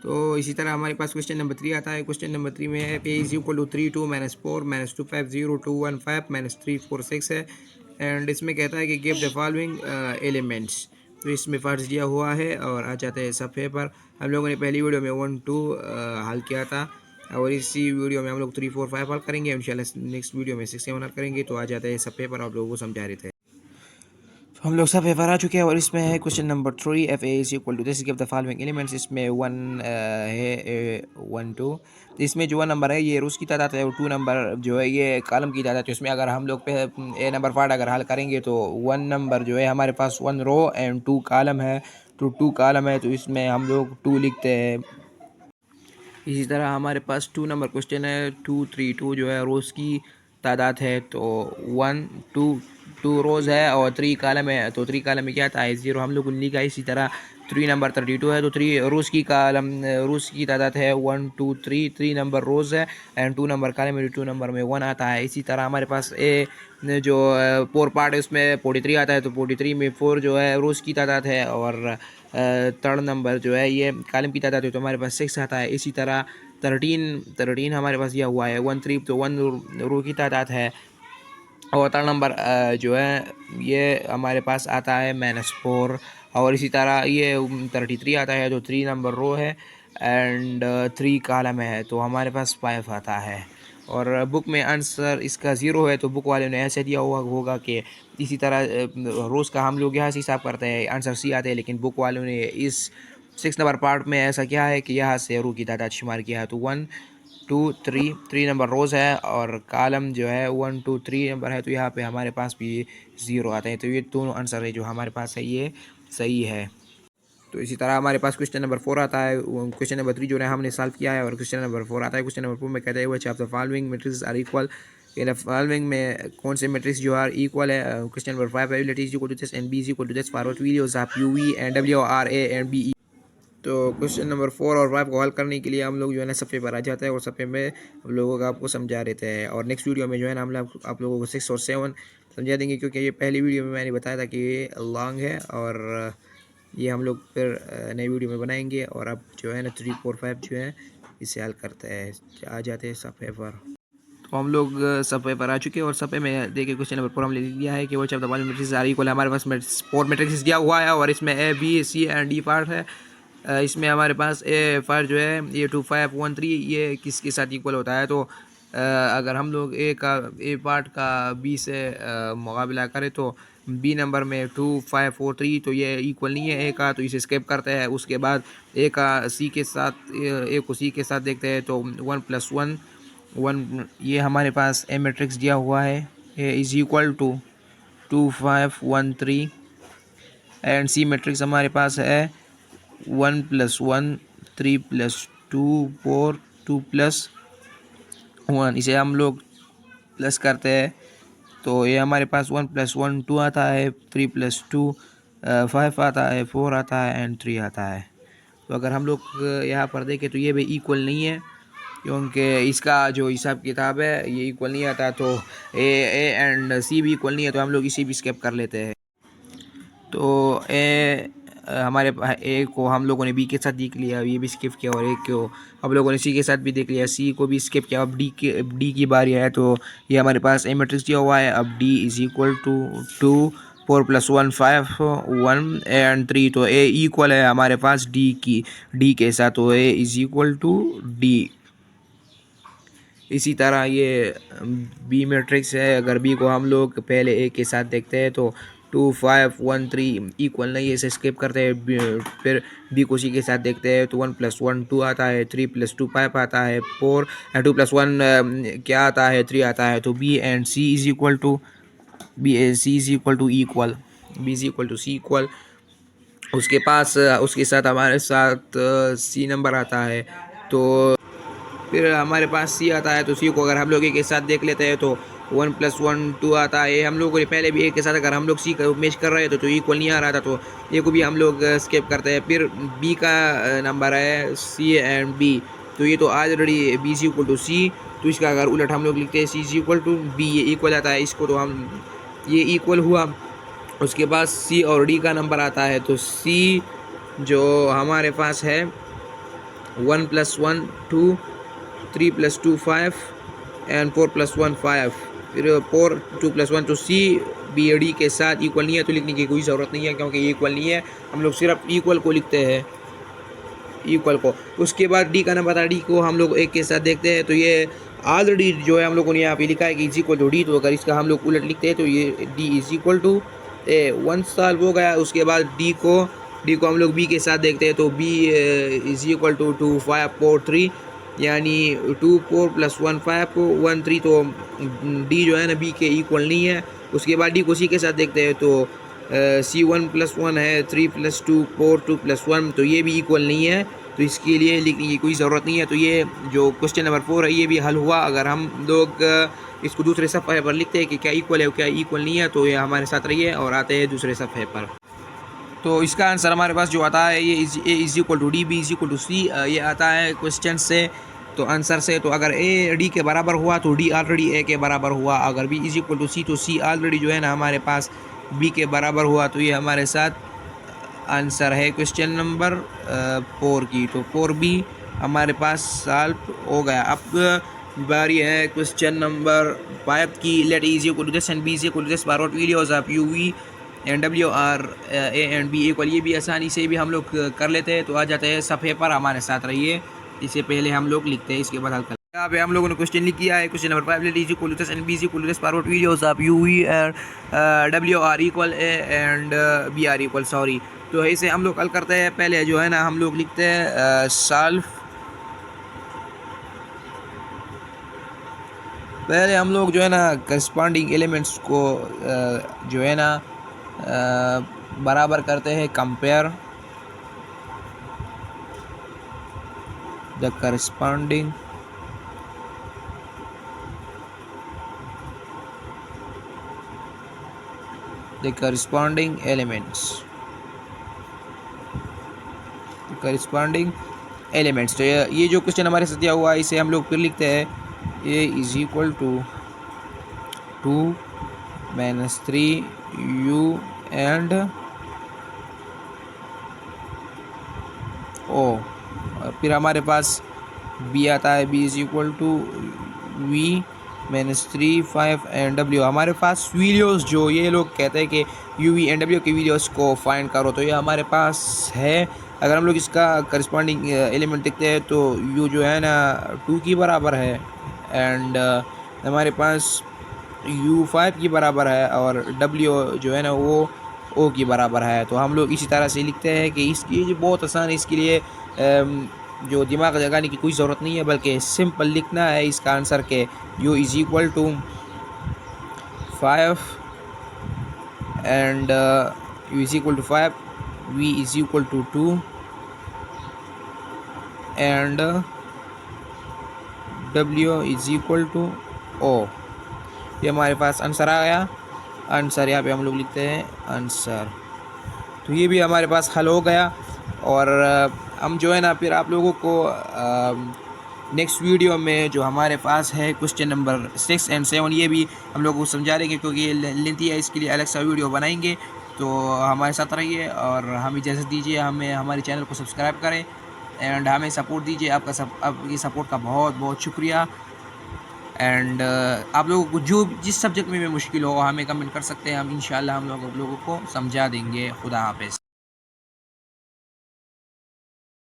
तो इसी तरह हमारे पास क्वेश्चन नंबर 3 आता है। क्वेश्चन नंबर 3 में है पे इज इक्वल टू 3 2 -4 -2 5 0 2 1 5 -3 4 6 है। एंड इसमें कहता है कि गिव द फॉलोइंग एलिमेंट्स। तो इसमें फर्ज दिया हुआ है और आ जाते हैं सफ़े पर। हम लोगों ने पहली वीडियो में 1 2 हल किया था और इसी वीडियो में हम लोग 3 4 5 हल करेंगे। इंशाल्लाह नेक्स्ट वीडियो में 6 7 हल करेंगे। तो आ जाते हैं सफ़े पर, आप लोगों को समझा रहे थे। हम लोग सब पेपर आ चुके हैं और इसमें है question number 3 F A is equal to this give the following elements. इसमें 1 है 1 2। तो इसमें जो 1 नंबर है ये रोज़ की तादाद है और 2 नंबर जो है ये कॉलम की तादाद है। तो इसमें अगर हम लोग पे ए नंबर पार्ट अगर हल करेंगे तो 1 नंबर जो है हमारे पास 1 रो एंड 2 कॉलम है। तो 2 कॉलम है तो इसमें हम लोग 2 लिखते हैं। इसी तरह हमारे पास 2 नंबर क्वेश्चन है 2 3 2 जो है रोज़ की तादाद है। तो 1 2 2 रोज़ है और 3 कॉलम है। तो 3 कॉलम में क्या था 0 हम लोग लिखा। इसी तरह 3 नंबर 32 है। तो 3 रोज़ की कॉलम रोज़ की तादाद है 1 2 3 3 नंबर रोज़ है एंड 2 नंबर कॉलम में 2 नंबर में 1 आता है। इसी तरह हमारे पास ए जो 4 पार्ट है उसमें 43 आता है। तो 43 में 4 जो है रोज़ की तादाद है और 3rd नंबर जो है ये कॉलम की तादाद है। तो हमारे पास 6 आता है। इसी तरह 13 हमारे पास दिया हुआ है 1 3 तो 1 रो की तादाद है और 3rd नंबर जो है ये हमारे पास आता है -4 और इसी तरह ये 33 आता है। तो 3 नंबर रो है एंड 3 कॉलम है। तो हमारे पास 5 आता है और बुक में आंसर इसका 0 है। तो बुक वाले ने ऐसे दिया हुआ होगा कि इसी तरह रोज़ का हम लोग यहाँ से हिसाब करते हैं आंसर सी आते हैं, लेकिन बुक वालों ने इस 6 नंबर पार्ट में ऐसा क्या है कि यहाँ से रो की तादाद शुमार किया है। तो 1 2 3 नंबर रोज़ है और कॉलम जो है 1 2 3 नंबर है। तो यहाँ पे हमारे पास भी 0 आते हैं। तो ये दोनों आंसर है जो हमारे पास है ये सही है। तो इसी तरह हमारे पास क्वेश्चन नंबर 4 आता है। क्वेश्चन नंबर 3 जो है हमने सॉल्व किया है और क्वेश्चन नंबर 4 आता है। क्वेश्चन नंबर 4 में कहते हैं which of the following matrix are equal. इन फॉलोइंग में कौन से मैट्रिक्स जो आर इक्वल है। क्वेश्चन नंबर 5 है let is equal to this and B is equal to this for what videos of U V and W are A and B. तो question number 4 और 5 को हल करने के लिए हम लोग जो है ना सफ़े पर आ जाते हैं और सफ़े में हम लोगों का आपको समझा देते हैं और नेक्स्ट वीडियो में जो है ना हम लोग आप लोगों को 6 और 7 समझा देंगे, क्योंकि ये पहली वीडियो में मैंने बताया था कि ये लॉन्ग है और ये हम लोग फिर नई वीडियो में बनाएंगे। और अब जो है ना 3 4 5 जो है इसे हल करते हैं। आ जाते हैं सफ़े पर। तो हम लोग सफ़े पर आ चुके हैं और सफ़े में देखिए क्वेश्चन नंबर 4 हमने लिख दिया है कि which of the following matrix are equal. हमारे पास 4 मैट्रिक्स दिया हुआ है और इसमें A B C and D part है। इसमें हमारे पास ए पार्ट जो है ये 2 5 1 3 ये किसके साथ इक्वल होता है। तो अगर हम लोग ए पार्ट का बी से मुकाबला करें तो बी नंबर में 2 5 4 3 तो ये इक्वल नहीं है ए का, तो इसे स्किप करते हैं। उसके बाद ए का सी के साथ ए को सी के साथ देखते हैं तो 1 + 1 1 ये हमारे पास ए मैट्रिक्स दिया हुआ है। A is equal to 2 5 1 3 and C matrix हमारे पास है 1 + 1 3 + 2 4 2 + 1। इसे हम लोग प्लस करते हैं तो ये हमारे पास 1 + 1 2 आता है, 3 + 2 5 आता है, 4 आता है एंड 3 आता है। तो अगर हम लोग यहाँ पर देखें तो ये भी इक्वल नहीं है, क्योंकि इसका जो हिसाब किताब है ये इक्वल नहीं आता। तो ए एंड सी भी इक्वल नहीं है, तो हम लोग इसी भी स्किप कर लेते हैं। तो हमारे ए को हम लोगों ने बी के साथ देख लिया, ये भी स्किप किया, और एक को हम लोगों ने सी के साथ भी देख लिया, सी को भी स्किप किया। अब डी की बारी है। तो ये हमारे पास ए मैट्रिक्स दिया हुआ है। अब D is equal to 2 4 + 1 5 1 and 3। तो ए इक्वल है हमारे पास डी के साथ, तो A is equal to D. इसी तरह ये बी मैट्रिक्स है। अगर बी को हम लोग पहले ए के साथ देखते हैं तो 2 5 1 3 इक्वल नहीं है, इसे स्किप करते हैं। फिर बी को सी के साथ देखते हैं तो 1 + 1 2 आता है, 3 + 2 5 आता है, 4 2 + 1 क्या आता है 3 आता है। तो B and C is equal to equal, B is equal to C equal. उसके साथ हमारे साथ सी नंबर आता है। तो फिर हमारे पास सी आता है। तो सी को अगर हम लोग ए के साथ देख लेते हैं तो 1 + 1 2 आता है। हम लोगों ने पहले भी ए के साथ अगर हम लोग सी का मैच कर रहे थे तो इक्वल नहीं आ रहा था, तो ए को भी हम लोग स्किप करते हैं। फिर बी का नंबर है सी एंड बी, तो ये तो already B is equal to C. तो इसका अगर उलट हम लोग लिखते हैं C is equal to B, ये इक्वल आता है। इसको तो हम ये इक्वल हुआ। उसके बाद सी और डी का नंबर आता है। तो सी जो हमारे पास है 1 + 1 2, 3 + 2 5 एंड 4 + 1 5, फिर 4 2 + 1, तो सी बी डी के साथ इक्वल नहीं है तो लिखने की कोई ज़रूरत नहीं है क्योंकि ये इक्वल नहीं है, हम लोग सिर्फ इक्वल को लिखते हैं, इक्वल को। उसके बाद डी का नंबर था, डी को हम लोग एक के साथ देखते हैं, तो ये ऑलरेडी जो है हम लोगों ने यहाँ पे लिखा है कि इज इक्वल टू डी, तो अगर इसका हम लोग उलट लिखते हैं तो ये D is equal to 1 solve हो गया। उसके बाद डी को हम लोग बी के साथ देखते हैं, तो बी इज इक्वल टू 2 5 4 3, यानी 2 4 + 1 5 1 3, तो डी जो है ना बी के इक्वल नहीं है। उसके बाद डी को सी के साथ देखते हैं, तो सी 1 + 1 है, 3 + 2 4 2 + 1, तो ये भी इक्वल नहीं है, तो इसके लिए लिखने की कोई ज़रूरत नहीं है। तो ये जो क्वेश्चन नंबर 4 है ये भी हल हुआ। अगर हम लोग इसको दूसरे सफ़े पर लिखते हैं कि क्या इक्वल है क्या इक्वल नहीं है, तो ये हमारे साथ रहिए और आते हैं दूसरे सफ़े पर। तो इसका आंसर हमारे पास जो आता है ये A is equal to D, B is equal to C, ये आता है क्वेश्चन से, तो आंसर से। तो अगर ए डी के बराबर हुआ तो डी ऑलरेडी ए के बराबर हुआ, अगर B is equal to C तो सी ऑलरेडी जो है ना हमारे पास बी के बराबर हुआ, तो ये हमारे साथ आंसर है क्वेश्चन नंबर 4 की। तो 4 भी हमारे पास सॉल्व हो गया। अब बारी है क्वेश्चन नंबर 5 की। Let A is equal to this and B is equal to this, for out videos of U V and W are A and B equal, ये भी आसानी से भी हम लोग कर लेते हैं। तो आ जाते हैं सफ़े पर, हमारे साथ रहिए। इससे पहले हम लोग लिखते हैं, इसके बाद हल कर। यहाँ पे हम लोगों ने क्वेश्चन लिख किया है, question number 5, let is equal to this and B is equal to this, for out videos of U V and W are equal A and B are equal, sorry. तो ऐसे हम लोग हल करते हैं। पहले जो है ना हम लोग लिखते हैं सॉल्व, पहले हम लोग जो है ना करस्पॉन्डिंग एलिमेंट्स को जो है ना बराबर करते हैं, कंपेयर द करस्पॉन्डिंग एलिमेंट्स। तो ये जो क्वेश्चन हमारे साथ दिया हुआ है इसे हम लोग फिर लिखते हैं, A is equal to 2 - 3 u and O, और फिर हमारे पास बी आता है, B is equal to V -3 5 and W. हमारे पास वीडियोस जो ये लोग कहते हैं कि यू वी एंड डब्ल्यू की वीडियोस को फाइंड करो, तो ये हमारे पास है। अगर हम लोग इसका करस्पॉन्डिंग एलिमेंट देखते हैं तो यू जो है ना 2 की बराबर है एंड हमारे पास यू 5 की बराबर है और डब्ल्यू जो है ना वो ओ की बराबर है। तो हम लोग इसी तरह से लिखते हैं कि इसकी जो बहुत आसान है, इसके लिए जो दिमाग लगाने की कोई ज़रूरत नहीं है, बल्कि सिंपल लिखना है इसका आंसर के U is equal to 5 and U is equal to 5, V is equal to 2 and W is equal to O. ये हमारे पास आंसर आ गया। आंसर यहाँ पे हम लोग लिखते हैं आंसर। तो ये भी हमारे पास हल हो गया। और हम जो है ना फिर आप लोगों को नेक्स्ट वीडियो में जो हमारे पास है क्वेश्चन नंबर 6 एंड 7, ये भी हम लोगों को समझा देंगे क्योंकि ये लेंथी है, इसके लिए अलग सा वीडियो बनाएंगे। तो हमारे साथ रहिए और हमें इजाज़त दीजिए, हमें हमारे चैनल को सब्सक्राइब करें एंड हमें सपोर्ट दीजिए। आपकी सपोर्ट का बहुत बहुत शुक्रिया। एंड आप लोगों को जो जिस सब्जेक्ट में भी मुश्किल हो हमें कमेंट कर सकते हैं, हम इंशाल्लाह हम लोगों को समझा देंगे। खुदा हाफिज़।